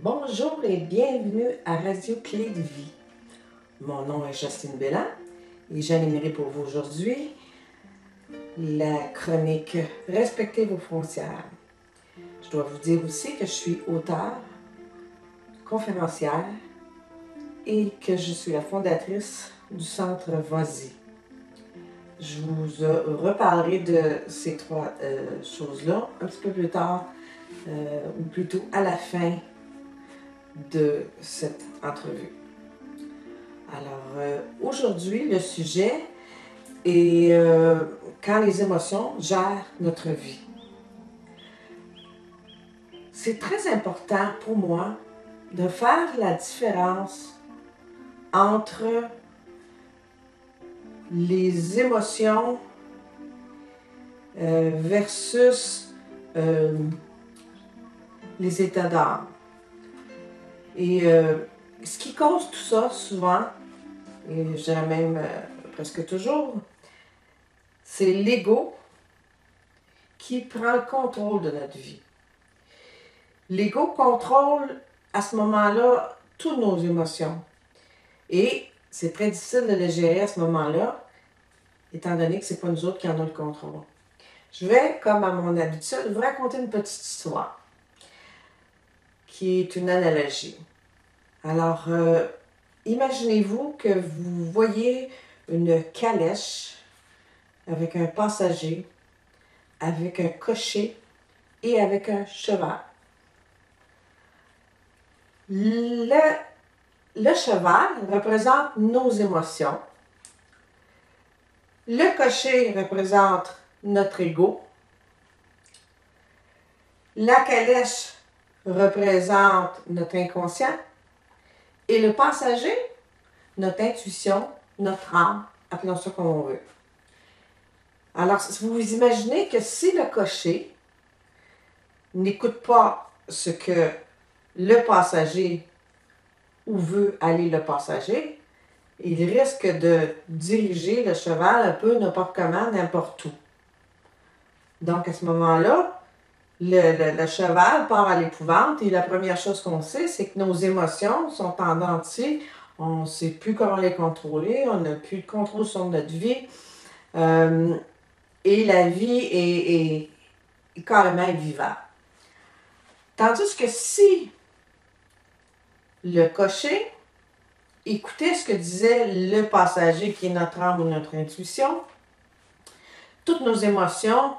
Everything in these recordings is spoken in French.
Bonjour et bienvenue à Radio Clé de Vie. Mon nom est Justine Belland et j'animerai pour vous aujourd'hui la chronique Respectez vos frontières. Je dois vous dire aussi que je suis auteure, conférencière et que je suis la fondatrice du Centre Vas-y. Je vous reparlerai de ces trois choses-là un petit peu plus tard, ou plutôt à la fin de cette entrevue. Alors, aujourd'hui, le sujet est quand les émotions gèrent notre vie. C'est très important pour moi de faire la différence entre les émotions versus les états d'âme. Et ce qui cause tout ça, souvent, et je dirais même presque toujours, c'est l'ego qui prend le contrôle de notre vie. L'ego contrôle à ce moment-là toutes nos émotions. Et c'est très difficile de les gérer à ce moment-là, étant donné que ce n'est pas nous autres qui en avons le contrôle. Je vais, comme à mon habitude, vous raconter une petite histoire qui est une analogie. Alors, imaginez-vous que vous voyez une calèche avec un passager, avec un cocher et avec un cheval. Le cheval représente nos émotions. Le cocher représente notre ego. La calèche représente notre inconscient. Et le passager, notre intuition, notre âme, appelons ça comme on veut. Alors, vous imaginez que si le cocher n'écoute pas ce que le passager, où veut aller le passager, il risque de diriger le cheval un peu n'importe comment, n'importe où. Donc, à ce moment-là, le cheval part à l'épouvante et la première chose qu'on sait, c'est que nos émotions sont en dents de scie. On ne sait plus comment les contrôler, on n'a plus de contrôle sur notre vie. Et la vie est carrément invivable. Tandis que si le cocher écoutait ce que disait le passager, qui est notre âme ou notre intuition, toutes nos émotions,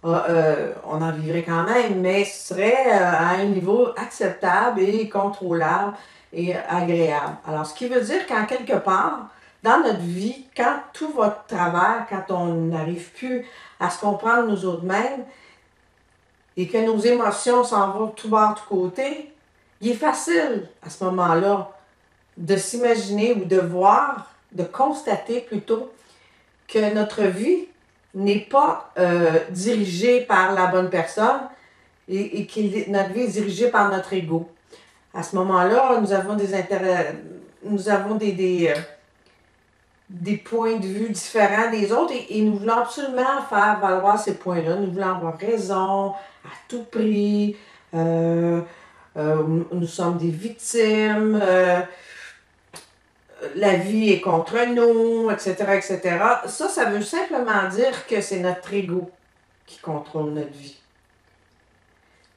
on en vivrait quand même, mais ce serait à un niveau acceptable et contrôlable et agréable. Alors, ce qui veut dire qu'en quelque part, dans notre vie, quand tout va de travers, quand on n'arrive plus à se comprendre nous autres-mêmes et que nos émotions s'en vont tout bas, tout côté, il est facile à ce moment-là de s'imaginer ou de voir, de constater plutôt que notre vie n'est pas dirigée par la bonne personne et que notre vie est dirigée par notre ego. À ce moment-là, nous avons des intérêts, nous avons des points de vue différents des autres et nous voulons absolument faire valoir ces points-là. Nous voulons avoir raison à tout prix. Nous sommes des victimes. La vie est contre nous, etc., etc. Ça veut simplement dire que c'est notre ego qui contrôle notre vie.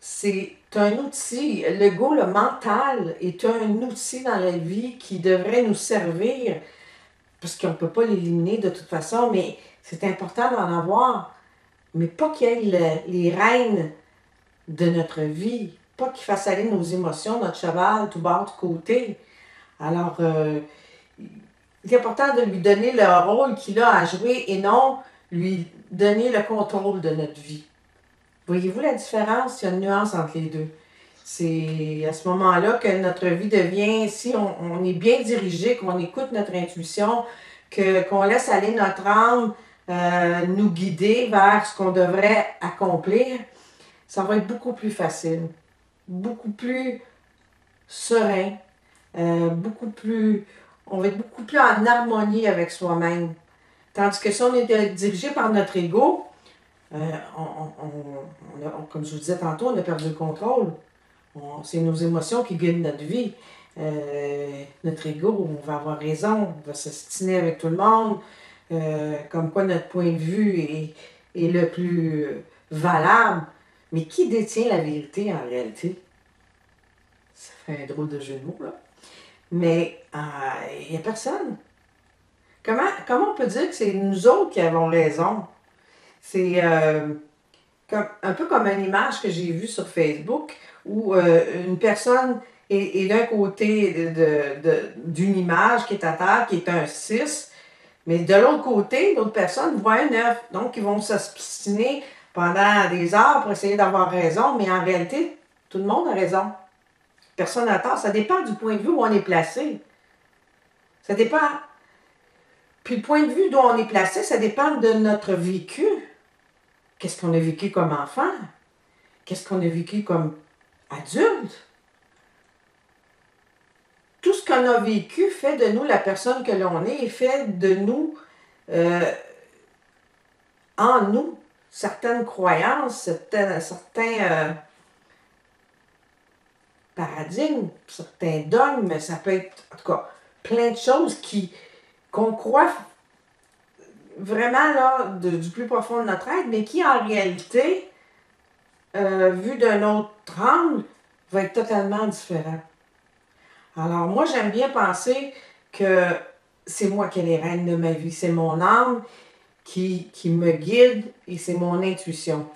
C'est un outil, l'ego, le mental, est un outil dans la vie qui devrait nous servir, parce qu'on ne peut pas l'éliminer de toute façon, mais c'est important d'en avoir, mais pas qu'il y ait les rênes de notre vie, pas qu'il fasse aller nos émotions, notre cheval, tout bas, tout côté. Alors, il est important de lui donner le rôle qu'il a à jouer et non lui donner le contrôle de notre vie. Voyez-vous la différence? Il y a une nuance entre les deux. C'est à ce moment-là que notre vie devient, si on est bien dirigé, qu'on écoute notre intuition, qu'on laisse aller notre âme nous guider vers ce qu'on devrait accomplir, ça va être beaucoup plus facile, beaucoup plus serein, on va être beaucoup plus en harmonie avec soi-même. Tandis que si on est dirigé par notre ego, comme je vous disais tantôt, on a perdu le contrôle. C'est nos émotions qui guident notre vie. Notre ego, on va avoir raison, on va s'ostiner avec tout le monde, comme quoi notre point de vue est le plus valable. Mais qui détient la vérité en réalité? Ça fait un drôle de jeu de mots, là. Mais il n'y a personne. Comment on peut dire que c'est nous autres qui avons raison? C'est un peu comme une image que j'ai vue sur Facebook où une personne est d'un côté d'une image qui est à terre, qui est un 6, mais de l'autre côté, l'autre personne voit un 9. Donc, ils vont s'obstiner pendant des heures pour essayer d'avoir raison, mais en réalité, tout le monde a raison. Personne n'a tort. Ça dépend du point de vue où on est placé. Ça dépend. Puis le point de vue d'où on est placé, ça dépend de notre vécu. Qu'est-ce qu'on a vécu comme enfant? Qu'est-ce qu'on a vécu comme adulte? Tout ce qu'on a vécu fait de nous la personne que l'on est et fait de nous, en nous, certaines croyances, certains paradigmes, certains dogmes, ça peut être, en tout cas, plein de choses qu'on croit vraiment là, du plus profond de notre être, mais qui en réalité, vu d'un autre angle, va être totalement différent. Alors moi, j'aime bien penser que c'est moi qui ai les rênes de ma vie, c'est mon âme qui me guide et c'est mon intuition.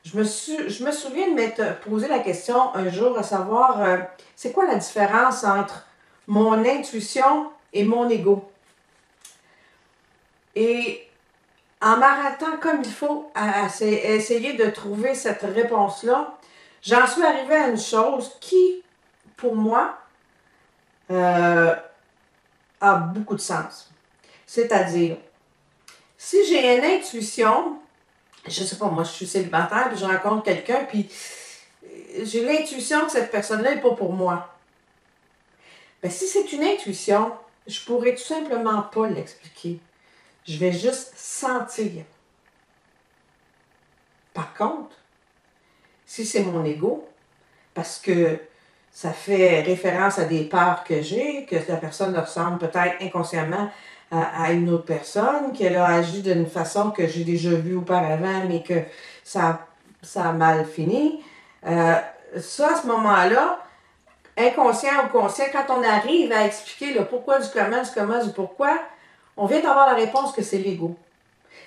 Je me souviens de m'être posé la question un jour à savoir, c'est quoi la différence entre mon intuition et mon ego? Et en m'arrêtant comme il faut à essayer de trouver cette réponse-là, j'en suis arrivée à une chose qui, pour moi, a beaucoup de sens. C'est-à-dire, si j'ai une intuition, je sais pas, moi je suis célibataire, puis je rencontre quelqu'un, puis j'ai l'intuition que cette personne-là n'est pas pour moi. Ben, si c'est une intuition, je pourrais tout simplement pas l'expliquer. Je vais juste sentir. Par contre, si c'est mon ego, parce que ça fait référence à des peurs que j'ai, que la personne ressemble peut-être inconsciemment à une autre personne, qu'elle a agi d'une façon que j'ai déjà vue auparavant, mais que ça a mal fini. Ça, à ce moment-là, inconscient ou conscient, quand on arrive à expliquer le pourquoi du comment du pourquoi, on vient d'avoir la réponse que c'est l'ego.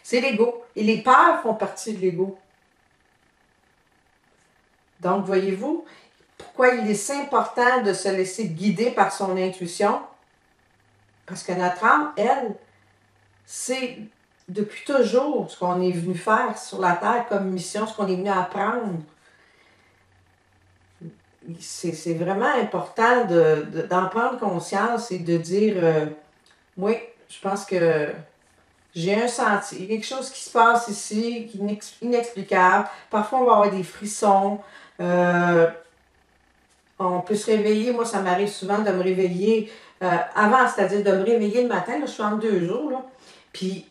C'est l'ego. Et les peurs font partie de l'ego. Donc, voyez-vous, pourquoi il est si important de se laisser guider par son intuition? Parce que notre âme, elle, c'est depuis toujours ce qu'on est venu faire sur la Terre comme mission, ce qu'on est venu apprendre. C'est vraiment important d'en prendre conscience et de dire, oui, je pense que j'ai un senti, il y a quelque chose qui se passe ici, qui est inexplicable. Parfois, on va avoir des frissons. On peut se réveiller. Moi, ça m'arrive souvent de me réveiller avant, c'est-à-dire de me réveiller le matin. Là, je suis en 2 jours. Là. Puis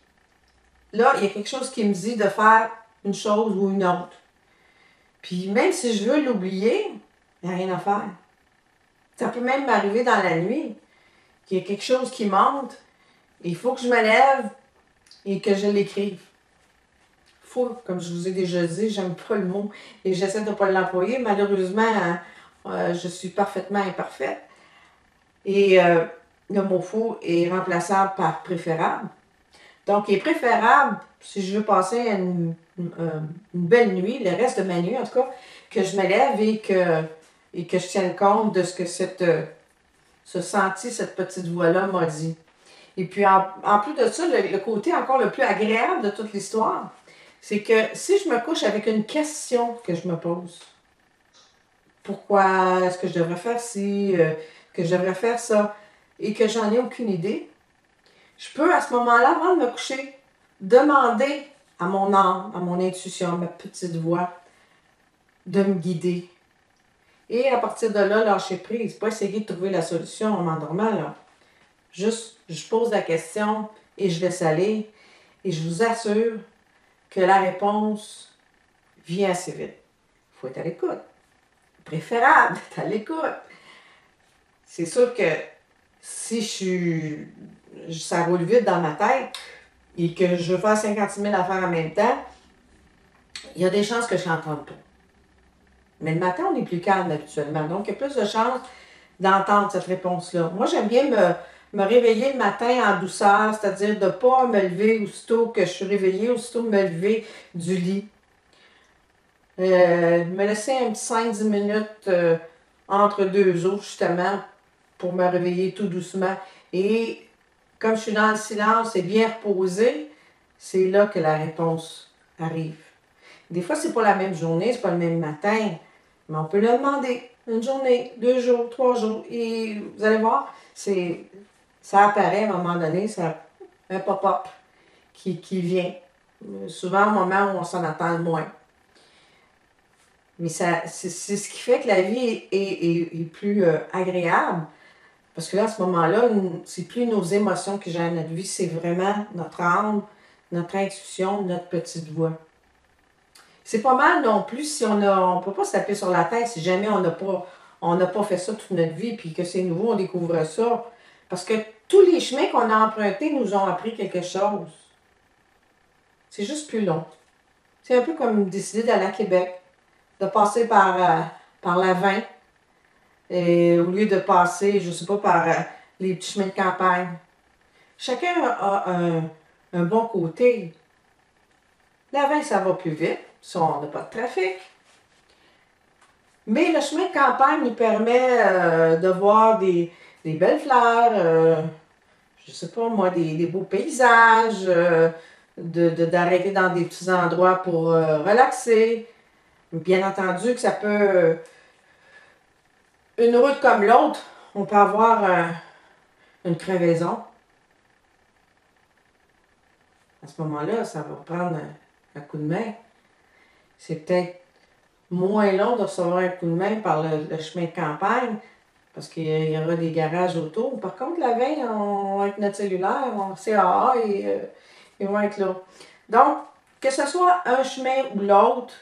là, il y a quelque chose qui me dit de faire une chose ou une autre. Puis même si je veux l'oublier, il n'y a rien à faire. Ça peut même m'arriver dans la nuit qu'il y a quelque chose qui monte. Il faut que je me lève et que je l'écrive. Faut, comme je vous ai déjà dit, j'aime pas le mot et j'essaie de ne pas l'employer. Malheureusement, je suis parfaitement imparfaite. Et le mot faux est remplaçable par préférable. Donc, il est préférable, si je veux passer une belle nuit, le reste de ma nuit en tout cas, que je me lève et que je tienne compte de ce que ce senti, cette petite voix-là m'a dit. Et puis, en plus de ça, le côté encore le plus agréable de toute l'histoire, c'est que si je me couche avec une question que je me pose, pourquoi est-ce que je devrais faire ci, que je devrais faire ça, et que j'en ai aucune idée, je peux à ce moment-là, avant de me coucher, demander à mon âme, à mon intuition, à ma petite voix, de me guider. Et à partir de là, lâcher prise, pas essayer de trouver la solution en m'endormant, là. Juste, je pose la question et je laisse aller. Et je vous assure que la réponse vient assez vite. Il faut être à l'écoute. préférable d'être à l'écoute. C'est sûr que si ça roule vite dans ma tête et que je veux faire 56 000 affaires en même temps, il y a des chances que je n'entende pas. Mais le matin, on est plus calme habituellement. Donc, il y a plus de chances d'entendre cette réponse-là. Moi, j'aime bien me réveiller le matin en douceur, c'est-à-dire de ne pas me lever aussitôt que je suis réveillée, aussitôt me lever du lit. Me laisser un petit 5-10 minutes entre deux eaux, justement, pour me réveiller tout doucement. Et comme je suis dans le silence et bien reposée, c'est là que la réponse arrive. Des fois, c'est pas la même journée, c'est pas le même matin, mais on peut le demander. Une journée, 2 jours, 3 jours. Et vous allez voir, ça apparaît à un moment donné, c'est un pop-up qui vient. Souvent au moment où on s'en attend le moins. Mais c'est ce qui fait que la vie est plus agréable. Parce que là, à ce moment-là, c'est plus nos émotions qui gèrent notre vie, c'est vraiment notre âme, notre intuition, notre petite voix. C'est pas mal non plus si on ne peut pas se taper sur la tête si jamais on n'a pas fait ça toute notre vie, puis que c'est nouveau, on découvre ça. Parce que tous les chemins qu'on a empruntés nous ont appris quelque chose. C'est juste plus long. C'est un peu comme décider d'aller à Québec, de passer par la 20, et au lieu de passer, je sais pas, par les petits chemins de campagne. Chacun a un bon côté. La 20, ça va plus vite, si on n'a pas de trafic. Mais le chemin de campagne nous permet de voir des belles fleurs, je sais pas moi, des beaux paysages, d'arrêter dans des petits endroits pour relaxer. Bien entendu que ça peut... une route comme l'autre, on peut avoir une crevaison. À ce moment-là, ça va prendre un coup de main. C'est peut-être moins long de recevoir un coup de main par le chemin de campagne, parce qu'il y aura des garages autour. Par contre, la veille, avec notre cellulaire, on CAA et ils vont être là. Donc, que ce soit un chemin ou l'autre,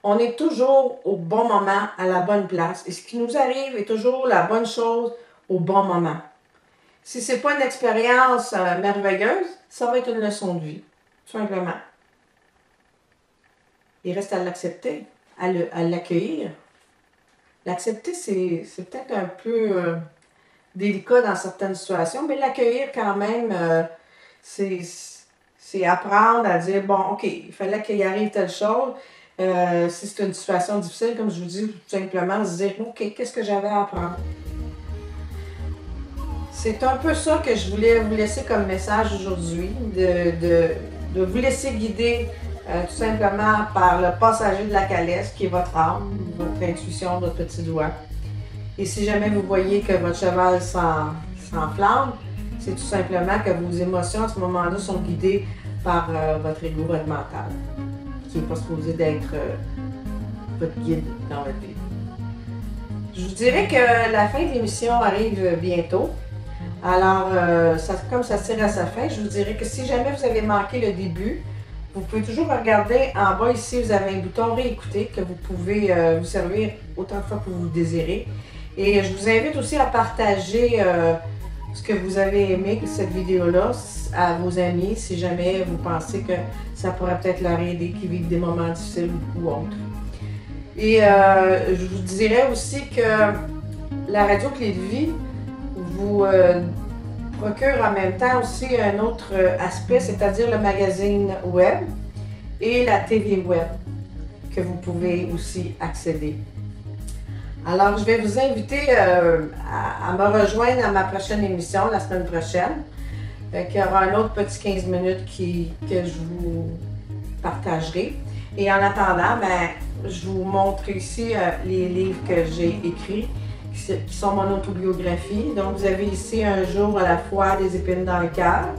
on est toujours au bon moment, à la bonne place. Et ce qui nous arrive est toujours la bonne chose au bon moment. Si ce n'est pas une expérience merveilleuse, ça va être une leçon de vie, tout simplement. Il reste à l'accepter, à l'accueillir. L'accepter, c'est peut-être un peu délicat dans certaines situations, mais l'accueillir quand même, c'est apprendre à dire, bon, OK, il fallait qu'il arrive telle chose. Si c'est une situation difficile, comme je vous dis, tout simplement se dire, OK, qu'est-ce que j'avais à apprendre? C'est un peu ça que je voulais vous laisser comme message aujourd'hui, de vous laisser guider tout simplement par le passager de la calèche qui est votre âme, votre intuition, votre petit doigt. Et si jamais vous voyez que votre cheval s'enflamme, c'est tout simplement que vos émotions à ce moment-là sont guidées par votre ego, votre mental, qui n'est pas supposé d'être votre guide dans votre vie. Je vous dirais que la fin de l'émission arrive bientôt. Alors, comme ça tire à sa fin, je vous dirais que si jamais vous avez manqué le début, vous pouvez toujours regarder en bas ici, vous avez un bouton réécouter que vous pouvez vous servir autant de fois que vous désirez. Et je vous invite aussi à partager ce que vous avez aimé de cette vidéo-là à vos amis si jamais vous pensez que ça pourrait peut-être leur aider, qui vivent des moments difficiles ou autres. Et je vous dirais aussi que la radio Clé de Vie vous procure en même temps aussi un autre aspect, c'est-à-dire le magazine web et la TV web que vous pouvez aussi accéder. Alors, je vais vous inviter à me rejoindre à ma prochaine émission la semaine prochaine. Il y aura un autre petit 15 minutes que je vous partagerai. Et en attendant, je vous montre ici les livres que j'ai écrits, qui sont mon autobiographie. Donc, vous avez ici Un jour à la fois, des épines dans le cœur,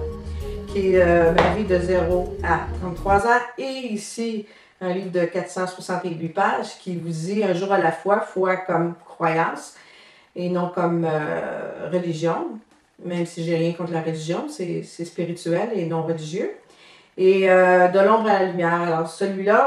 qui est ma vie de 0 à 33 ans. Et ici, un livre de 468 pages qui vous dit Un jour à la fois, foi comme croyance et non comme religion. Même si j'ai rien contre la religion, c'est spirituel et non religieux. Et de l'ombre à la lumière. Alors, celui-là,